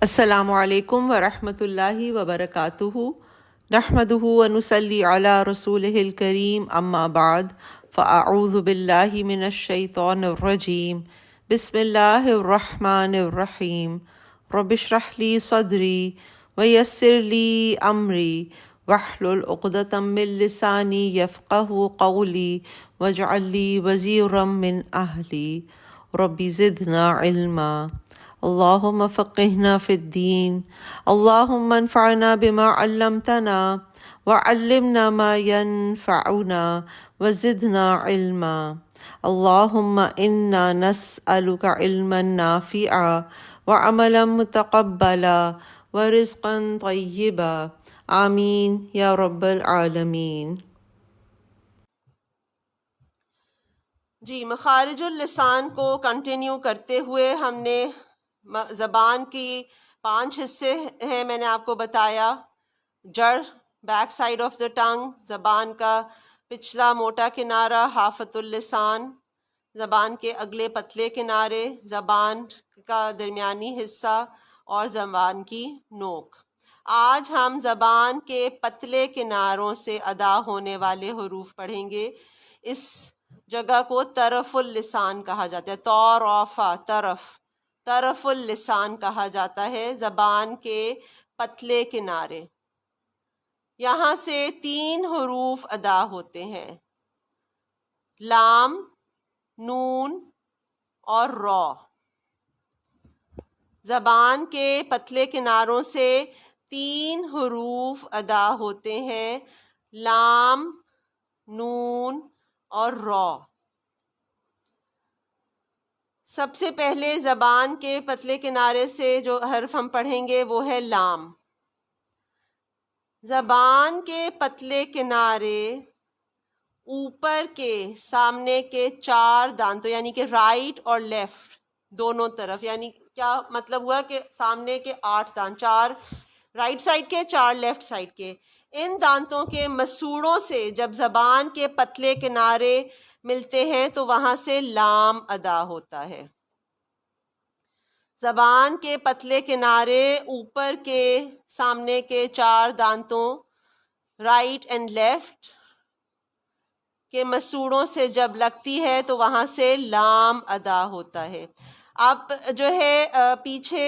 السلام علیکم ورحمۃ اللہ وبرکاتہ نحمدہ ونصلی علی رسولہ الکریم اما بعد فاعوذ باللہ من الشیطان الرجیم بسم اللہ الرحمن الرحیم رب اشرح لی صدری ویسر لی امری واحلل عقدۃ من لسانی یفقہ قولی واجعل لی وزیرا من اہلی رب زدنا علما اللہم فقہنا فی الدین اللہم انفعنا بما علمتنا وعلمنا ما ینفعنا وزدنا علما اللہم انا نسألک علما نافعا وعملا متقبلا ورزقا طیبا آمین یا رب العالمین۔ جی، مخارج اللسان کو کنٹینیو کرتے ہوئے ہم نے زبان کی 5 حصے ہیں، میں نے آپ کو بتایا۔ جڑ، بیک سائڈ آف دا ٹنگ، زبان کا پچھلا موٹا کنارہ حافۃ اللسان، زبان کے اگلے پتلے کنارے، زبان کا درمیانی حصہ اور زبان کی نوک۔ آج ہم زبان کے پتلے کناروں سے ادا ہونے والے حروف پڑھیں گے۔ اس جگہ کو طرف اللسان کہا جاتا ہے، طرفہ، طرف اللسان کہا جاتا ہے، زبان کے پتلے کنارے۔ یہاں سے 3 حروف ادا ہوتے ہیں، لام، نون اور را۔ زبان کے پتلے کناروں سے 3 حروف ادا ہوتے ہیں، لام، نون اور را۔ سب سے پہلے زبان کے پتلے کنارے سے جو حرف ہم پڑھیں گے وہ ہے لام۔ زبان کے پتلے کنارے اوپر کے سامنے کے 4 دانتوں یعنی کہ رائٹ اور لیفٹ دونوں طرف، یعنی کیا مطلب ہوا کہ سامنے کے 8 دانت، 4 رائٹ سائڈ کے، 4 لیفٹ سائڈ کے، ان دانتوں کے مسوڑوں سے جب زبان کے پتلے کنارے ملتے ہیں تو وہاں سے لام ادا ہوتا ہے۔ زبان کے پتلے کنارے اوپر کے سامنے کے 4 دانتوں رائٹ اینڈ لیفٹ کے مسوڑوں سے جب لگتی ہے تو وہاں سے لام ادا ہوتا ہے۔ اب جو ہے پیچھے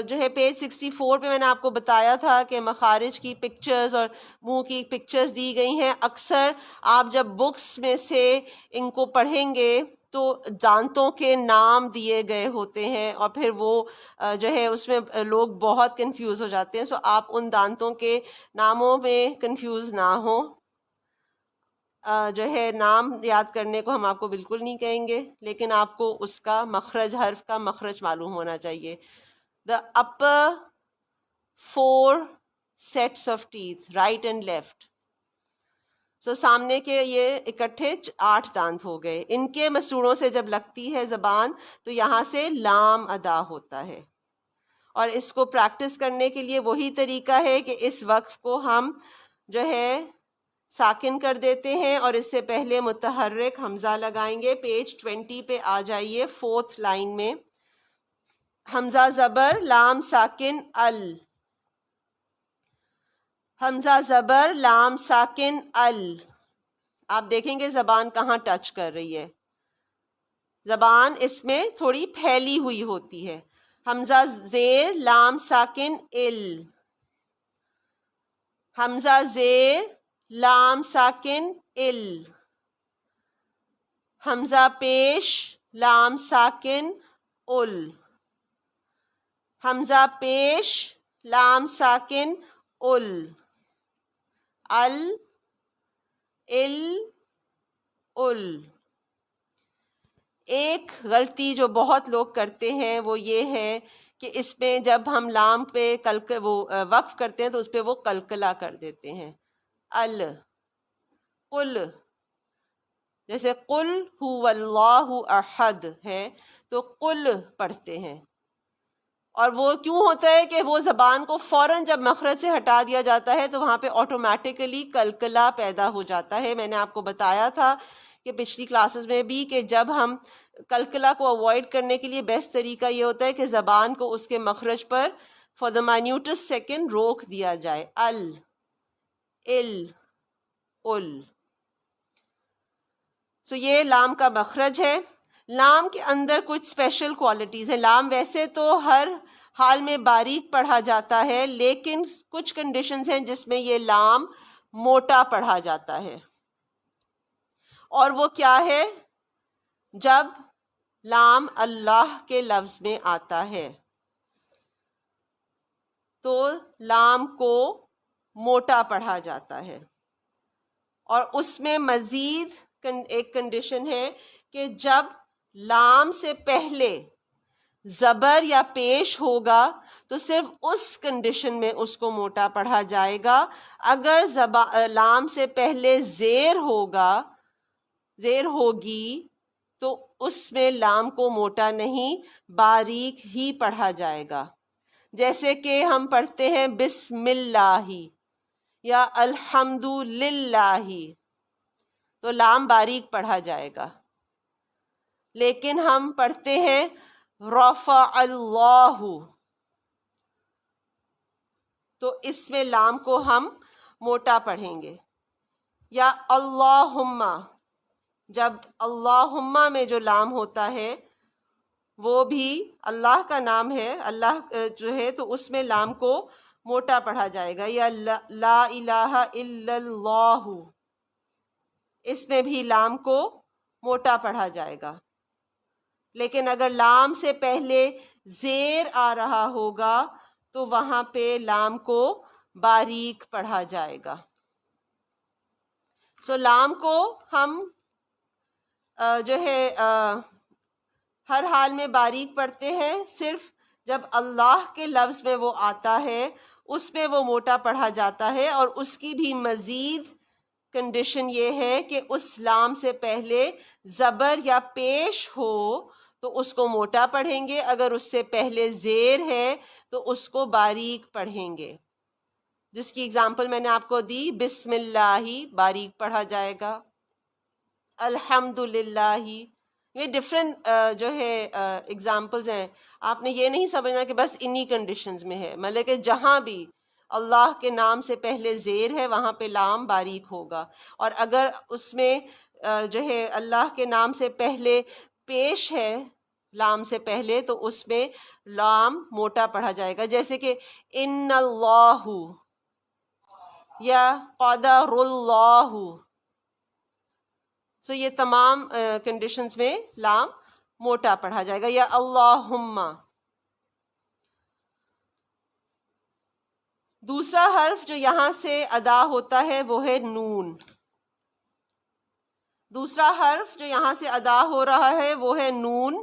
جو ہے پیج 64 پہ میں نے آپ کو بتایا تھا کہ مخارج کی پکچرز اور منہ کی پکچرز دی گئی ہیں۔ اکثر آپ جب بکس میں سے ان کو پڑھیں گے تو دانتوں کے نام دیے گئے ہوتے ہیں اور پھر وہ جو ہے اس میں لوگ بہت کنفیوز ہو جاتے ہیں، سو آپ ان دانتوں کے ناموں میں کنفیوز نہ ہوں۔ جو ہے نام یاد کرنے کو ہم آپ کو بالکل نہیں کہیں گے، لیکن آپ کو اس کا مخرج، حرف کا مخرج معلوم ہونا چاہیے۔ The upper 4 sets of teeth, right and left. سو سامنے کے یہ اکٹھے 8 دانت ہو گئے، ان کے مسوڑوں سے جب لگتی ہے زبان تو یہاں سے لام ادا ہوتا ہے۔ اور اس کو پریکٹس کرنے کے لیے وہی طریقہ ہے کہ اس وقف کو ہم جو ہے ساکن کر دیتے ہیں اور اس سے پہلے متحرک حمزہ لگائیں گے۔ پیج 20 پہ آ جائیے، 4th لائن میں حمزہ زبر لام ساکن ال، حمزہ زبر لام ساکن ال۔ آپ دیکھیں گے زبان کہاں ٹچ کر رہی ہے، زبان اس میں تھوڑی پھیلی ہوئی ہوتی ہے۔ حمزہ زیر لام ساکن ال، حمزہ زیر لام ساکن ال، حمزہ پیش لام ساکن ال، حمزہ پیش لام ساکن ال، ال، ال، ال۔ ایک غلطی جو بہت لوگ کرتے ہیں وہ یہ ہے کہ اس میں جب ہم لام پہ وہ وقف کرتے ہیں تو اس پہ وہ قلقلہ کر دیتے ہیں، ال، قل، جیسے قل هو اللہ احد ہے تو قل پڑھتے ہیں، اور وہ کیوں ہوتا ہے کہ وہ زبان کو فوراً جب مخرج سے ہٹا دیا جاتا ہے تو وہاں پہ آٹومیٹیکلی قلقلہ پیدا ہو جاتا ہے۔ میں نے آپ کو بتایا تھا کہ پچھلی کلاسز میں بھی کہ جب ہم قلقلہ کو اوائڈ کرنے کے لیے بیسٹ طریقہ یہ ہوتا ہے کہ زبان کو اس کے مخرج پر فار دا مائنیوٹسٹ سیکنڈ روک دیا جائے. ال، ال، ال. سو یہ لام کا مخرج ہے. لام کے اندر کچھ اسپیشل کوالٹیز ہیں. لام ویسے تو ہر حال میں باریک پڑھا جاتا ہے، لیکن کچھ کنڈیشنز ہیں جس میں یہ لام موٹا پڑھا جاتا ہے. اور وہ کیا ہے؟ جب لام اللہ کے لفظ میں آتا ہے تو لام کو موٹا پڑھا جاتا ہے. اور اس میں مزید ایک کنڈیشن ہے کہ جب لام سے پہلے زبر یا پیش ہوگا تو صرف اس کنڈیشن میں اس کو موٹا پڑھا جائے گا. اگر لام سے پہلے زیر ہوگی تو اس میں لام کو موٹا نہیں، باریک ہی پڑھا جائے گا. جیسے کہ ہم پڑھتے ہیں بسم اللہ یا الحمد للہ، تو لام باریک پڑھا جائے گا. لیکن ہم پڑھتے ہیں رفع اللہ، تو اس میں لام کو ہم موٹا پڑھیں گے. یا اللہم، جب اللہم میں جو لام ہوتا ہے وہ بھی اللہ کا نام ہے، اللہ جو ہے، تو اس میں لام کو موٹا پڑھا جائے گا. یا لا الہ الا اللہ، اس میں بھی لام کو موٹا پڑھا جائے گا. لیکن اگر لام سے پہلے زیر آ رہا ہوگا تو وہاں پہ لام کو باریک پڑھا جائے گا. سو لام کو ہم جو ہے ہر حال میں باریک پڑھتے ہیں، صرف جب اللہ کے لفظ میں وہ آتا ہے اس میں وہ موٹا پڑھا جاتا ہے. اور اس کی بھی مزید کنڈیشن یہ ہے کہ اس لام سے پہلے زبر یا پیش ہو تو اس کو موٹا پڑھیں گے، اگر اس سے پہلے زیر ہے تو اس کو باریک پڑھیں گے. جس کی اگزامپل میں نے آپ کو دی، بسم اللہ باریک پڑھا جائے گا، الحمد للہ. یہ ڈفرینٹ جو ہے اگزامپلز ہیں. آپ نے یہ نہیں سمجھنا کہ بس انہی کنڈیشنز میں ہے، مطلب کہ جہاں بھی اللہ کے نام سے پہلے زیر ہے وہاں پہ لام باریک ہوگا. اور اگر اس میں جو ہے اللہ کے نام سے پہلے پیش ہے لام سے پہلے تو اس میں لام موٹا پڑھا جائے گا. جیسے کہ ان اللہ یا قدر اللہ. سو یہ تمام کنڈیشنز میں لام موٹا پڑھا جائے گا. یا اللہم. دوسرا حرف جو یہاں سے ادا ہوتا ہے وہ ہے نون. دوسرا حرف جو یہاں سے ادا ہو رہا ہے وہ ہے نون.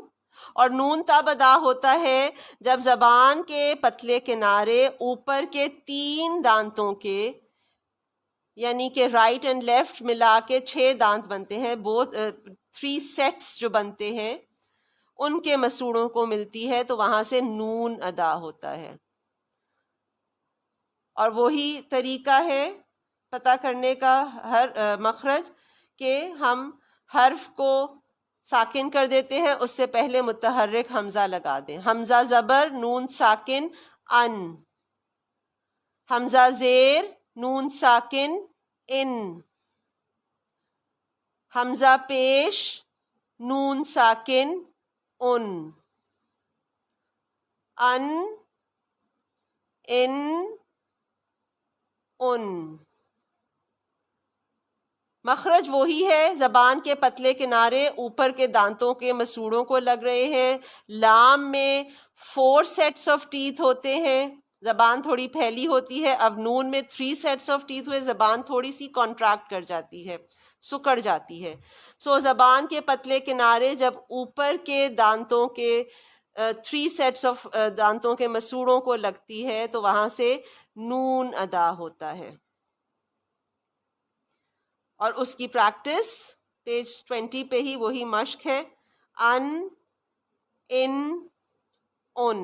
اور نون تب ادا ہوتا ہے جب زبان کے پتلے کنارے اوپر کے 3 دانتوں کے، یعنی کہ رائٹ اینڈ لیفٹ ملا کے 6 دانت بنتے ہیں، 3 سیٹس جو بنتے ہیں، ان کے مسوڑوں کو ملتی ہے تو وہاں سے نون ادا ہوتا ہے. اور وہی طریقہ ہے پتہ کرنے کا ہر مخرج کہ ہم حرف کو ساکن کر دیتے ہیں، اس سے پہلے متحرک حمزہ لگا دیں. حمزہ زبر نون ساکن ان، حمزہ زیر نون ساکن ان، حمزہ پیش نون ساکن ان، ان، ان. مخرج وہی ہے، زبان کے پتلے کنارے اوپر کے دانتوں کے مسوڑوں کو لگ رہے ہیں. لام میں 4 سیٹس آف ٹیتھ ہوتے ہیں، زبان تھوڑی پھیلی ہوتی ہے. اب نون میں 3 سیٹس آف ٹیتھ ہوئے، زبان تھوڑی سی کانٹریکٹ کر جاتی ہے، سکڑ جاتی ہے. سو زبان کے پتلے کنارے جب اوپر کے دانتوں کے 3 سیٹس آف دانتوں کے مسوڑوں کو لگتی ہے تو وہاں سے نون ادا ہوتا ہے. اور اس کی پریکٹس پیج 20 پہ ہی وہی مشق ہے، ان، ان.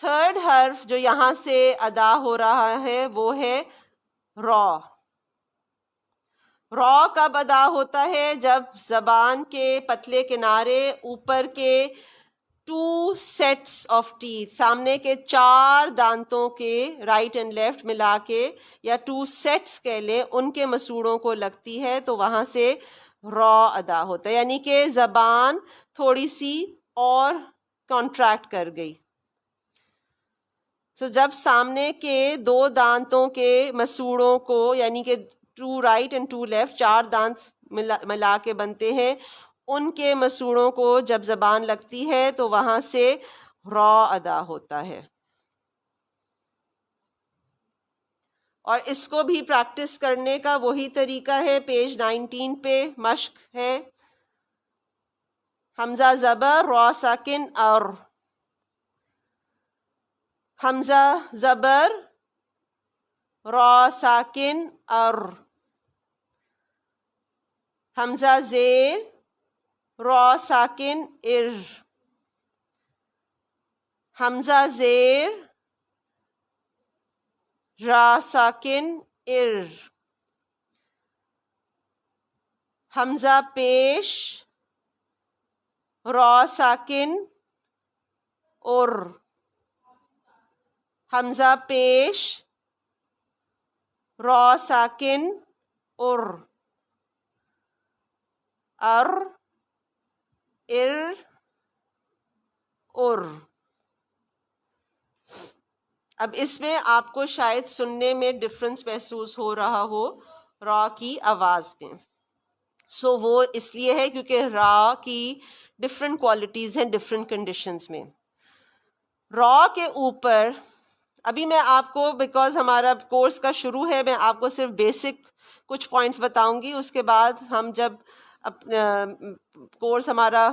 تھرڈ حرف جو یہاں سے ادا ہو رہا ہے وہ ہے را. را کب ادا ہوتا ہے؟ جب زبان کے پتلے کنارے اوپر کے 2 sets of teeth, سامنے کے 4 دانتوں کے رائٹ اینڈ لیفٹ ملا کے یا 2 sets کہہ لیں ان کے مسوڑوں کو لگتی ہے تو وہاں سے را ادا ہوتا ہے، یعنی کہ زبان تھوڑی سی اور کانٹریکٹ کر گئی. سو جب سامنے کے 2 دانتوں کے مسوڑوں کو یعنی کہ 2 رائٹ اینڈ 2 لیفٹ 4 دانت ملا کے بنتے ہیں، ان کے مسوڑوں کو جب زبان لگتی ہے تو وہاں سے را ادا ہوتا ہے. اور اس کو بھی پریکٹس کرنے کا وہی طریقہ ہے، پیج 19 پہ مشق ہے. حمزہ زبر را ساکن اور، حمزہ زبر را ساکن اور، حمزہ زیر را ساکن ار، حمزہ زیر را ساکن ار، حمزہ پیش را ساکن اور، حمزہ پیش را ساکن اور، ار ار اور. اب اس میں آپ کو شاید سننے میں ڈفرنس محسوس ہو رہا ہو را کی آواز میں. سو وہ اس لیے ہے کیونکہ را کی ڈفرینٹ کوالٹیز ہیں ڈفرینٹ کنڈیشنز میں. را کے اوپر ابھی میں آپ کو، بیکاز ہمارا کورس کا شروع ہے، میں آپ کو صرف بیسک کچھ پوائنٹس بتاؤں گی. اس کے بعد ہم جب کورس ہمارا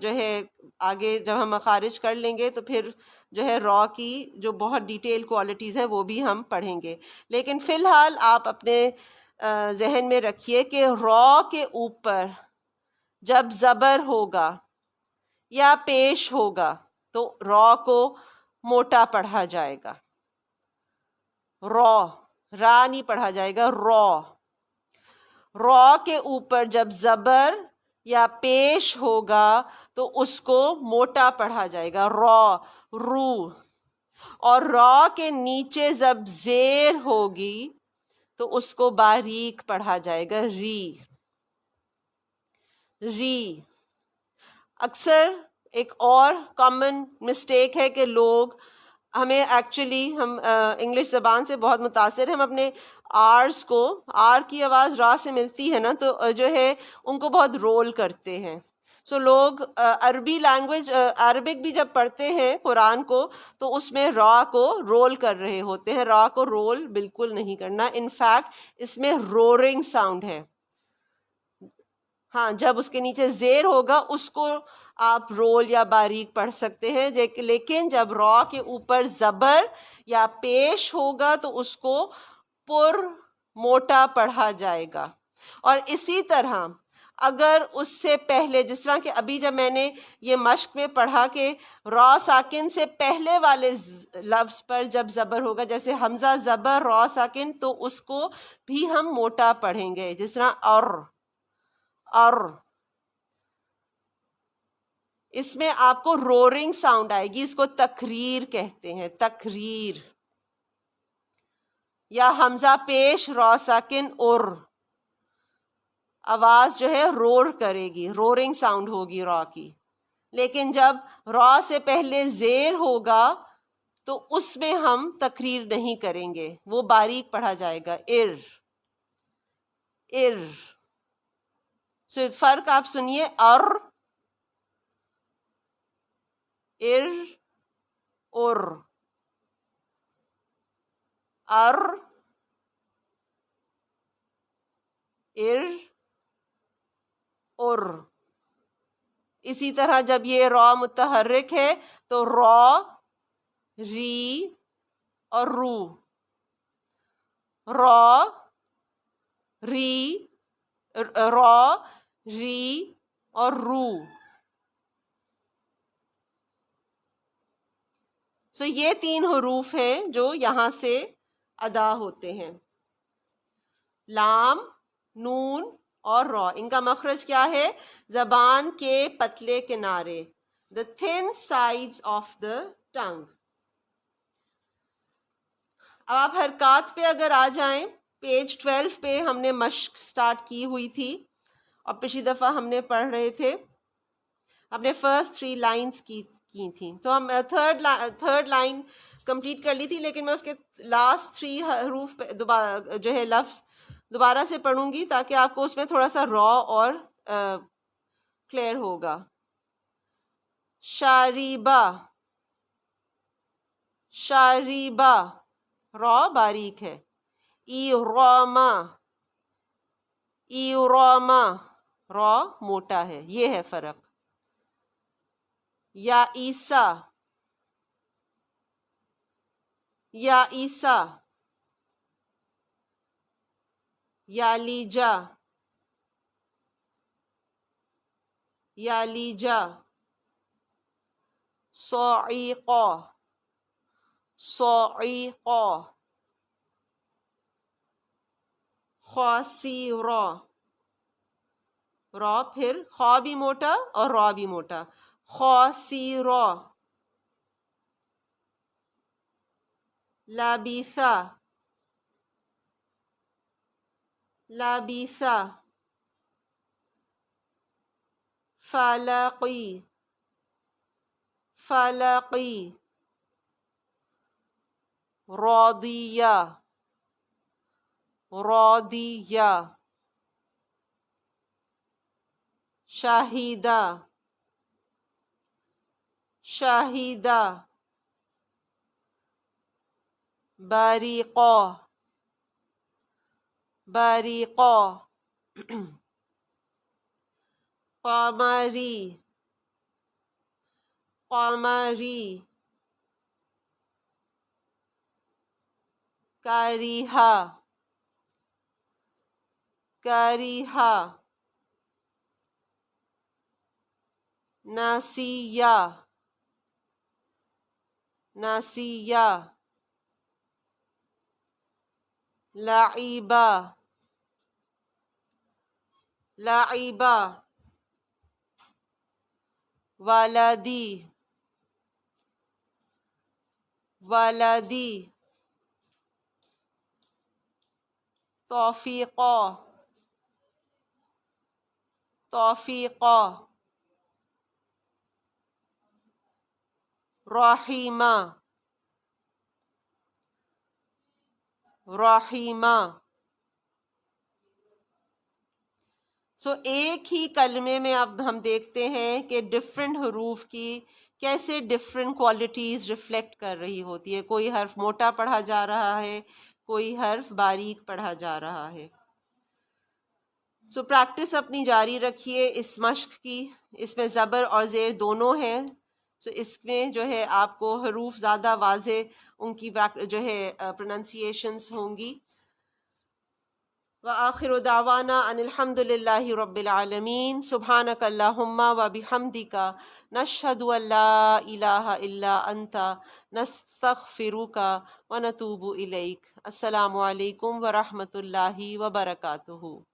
جو ہے آگے جب ہم خارج کر لیں گے تو پھر جو ہے را کی جو بہت ڈیٹیل کوالٹیز ہیں وہ بھی ہم پڑھیں گے. لیکن فی الحال آپ اپنے ذہن میں رکھیے کہ را کے اوپر جب زبر ہوگا یا پیش ہوگا تو را کو موٹا پڑھا جائے گا. را نہیں پڑھا جائے گا، را کے اوپر جب زبر یا پیش ہوگا تو اس کو موٹا پڑھا جائے گا، رو. اور را کے نیچے جب زیر ہوگی تو اس کو باریک پڑھا جائے گا، ری. اکثر ایک اور کامن مسٹیک ہے کہ لوگ ہمیں ایکچولی ہم انگلش زبان سے بہت متاثر ہیں، ہم اپنے آرز کو، آر کی آواز را سے ملتی ہے نا، تو جو ہے ان کو بہت رول کرتے ہیں. سو لوگ عربی لینگویج، عربک بھی جب پڑھتے ہیں قرآن کو تو اس میں را کو رول کر رہے ہوتے ہیں. را کو رول بالکل نہیں کرنا، انفیکٹ اس میں رورنگ ساؤنڈ ہے. ہاں، جب اس کے نیچے زیر ہوگا اس کو آپ رول یا باریک پڑھ سکتے ہیں، لیکن جب را کے اوپر زبر یا پیش ہوگا تو اس کو پر موٹا پڑھا جائے گا. اور اسی طرح اگر اس سے پہلے، جس طرح کہ ابھی جب میں نے یہ مشق میں پڑھا کہ را ساکن سے پہلے والے لفظ پر جب زبر ہوگا، جیسے حمزہ زبر را ساکن، تو اس کو بھی ہم موٹا پڑھیں گے، جس طرح اور. اس میں آپ کو رورنگ ساؤنڈ آئے گی، اس کو تقریر کہتے ہیں، تقریر. یا حمزہ پیش را ساکن اور، آواز جو ہے رور کرے گی، رورنگ ساؤنڈ ہوگی را کی. لیکن جب را سے پہلے زیر ہوگا تو اس میں ہم تقریر نہیں کریں گے، وہ باریک پڑھا جائے گا، ار. فرق آپ سنیے، ار اور، ار اور. اسی طرح جب یہ را متحرک ہے تو را، ری اور رو، را ری اور رو. سو یہ 3 حروف ہیں جو یہاں سے ادا ہوتے ہیں، لام، نون اور را. ان کا مخرج کیا ہے؟ زبان کے پتلے کنارے. the thin sides of the tongue. اب آپ حرکات پہ اگر آ جائیں، پیج 12 پہ ہم نے مشق سٹارٹ کی ہوئی تھی اور پچھلی دفعہ ہم نے پڑھ رہے تھے، ہم نے فرسٹ 3 لائنز کی تھیں. تو ہم تھرڈ لائن کمپلیٹ کر لی تھی، لیکن میں اس کے لاسٹ 3 حروف پہ دوبارہ جو ہے لفظ دوبارہ سے پڑھوں گی تاکہ آپ کو اس میں تھوڑا سا را اور کلیئر ہوگا. شاریبا، شاریبا را باریک ہے. ایراما، ایراما را موٹا ہے. یہ ہے فرق. یا عیسیٰ، یا عیسیٰ، یا لیجا، یا لیجا. صعیقہ، صعیقہ. خاسیرا، را پھر خا بھی موٹا اور را بھی موٹا. خاسیرا. لابیسا، لابیسا. فلقی، فلقی. راضیہ، راضیہ. شاہدہ، شاہدہ. باریقہ، باریقہ. قمری، قمری. کاریہا، کاریہا. ناسیہ، ناسیہ. لعیبہ، لعیبہ. ولدی، ولدی. توفیقہ، توفیقہ. رحیمہ، رحیمہ. سو ایک ہی کلمے میں اب ہم دیکھتے ہیں کہ ڈفرینٹ حروف کی کیسے ڈفرینٹ کوالٹیز ریفلیکٹ کر رہی ہوتی ہے. کوئی حرف موٹا پڑھا جا رہا ہے، کوئی حرف باریک پڑھا جا رہا ہے. سو پریکٹس اپنی جاری رکھیے اس مشق کی. اس میں زبر اور زیر دونوں ہیں. سو اس میں جو ہے آپ کو حروف زیادہ واضح ان کی جو ہے پروننسیشنز ہوں گی. وآخر دعوانا ان الحمد للہ رب العالمین. سبحانک اللہم وبحمدک نشہد ان لا الہ الا انت نستغفرک ونتوب الیک. السلام علیکم ورحمۃ اللہ وبرکاتہ.